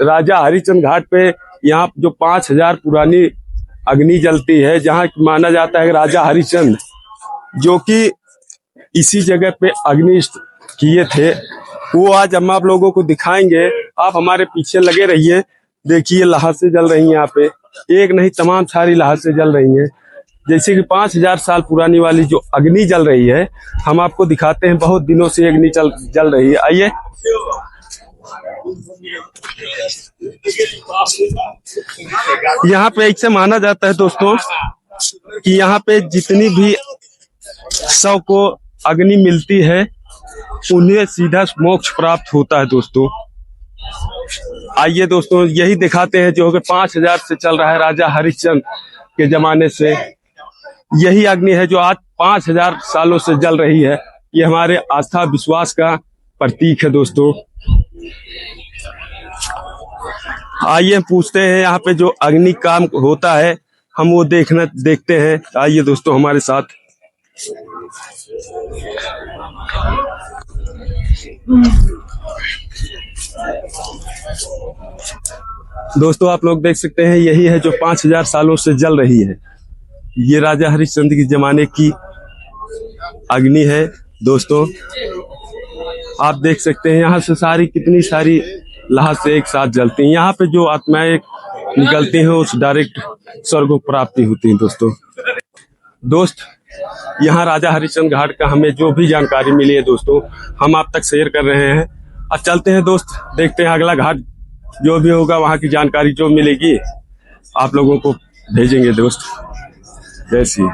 राजा हरिश्चंद्र घाट पे यहाँ जो 5000 पुरानी अग्नि जलती है, जहाँ माना जाता है कि राजा हरिश्चंद्र जो कि इसी जगह पे अग्नि किए थे, वो आज हम आप लोगों को दिखाएंगे। आप हमारे पीछे लगे रहिए। देखिए लहासे जल रही हैं यहाँ पे, एक नहीं तमाम सारी लहासे जल रही हैं। जैसे कि 5000 साल पुरानी वाली जो अग्नि जल रही है, हम आपको दिखाते हैं। बहुत दिनों से अग्नि जल रही है। आइए। यहाँ पे ऐसे माना जाता है दोस्तों कि यहाँ पे जितनी भी शव को अग्नि मिलती है, उन्हें सीधा मोक्ष प्राप्त होता है दोस्तों। आइए दोस्तों, यही दिखाते हैं जो कि 5000 से चल रहा है, राजा हरिश्चंद्र के जमाने से यही अग्नि है जो आज 5000 सालों से जल रही है। ये हमारे आस्था विश्वास का प्रतीक है दोस्तों। आइए पूछते हैं यहाँ पे जो अग्नि काम होता है, हम वो देखते हैं। आइए दोस्तों हमारे साथ। दोस्तों आप लोग देख सकते हैं, यही है जो 5000 सालों से जल रही है। ये राजा हरिश्चंद्र के जमाने की अग्नि है दोस्तों। आप देख सकते हैं यहाँ से सारी कितनी सारी लहासे एक साथ जलती हैं। यहाँ पे जो आत्माएं निकलती हैं उस डायरेक्ट स्वर्ग को प्राप्ति होती है दोस्त। यहाँ राजा हरिश्चंद्र घाट का हमें जो भी जानकारी मिली है दोस्तों, हम आप तक शेयर कर रहे हैं। अब चलते हैं दोस्त, देखते हैं अगला घाट जो भी होगा, वहाँ की जानकारी जो मिलेगी आप लोगों को भेजेंगे दोस्त। जय श्री।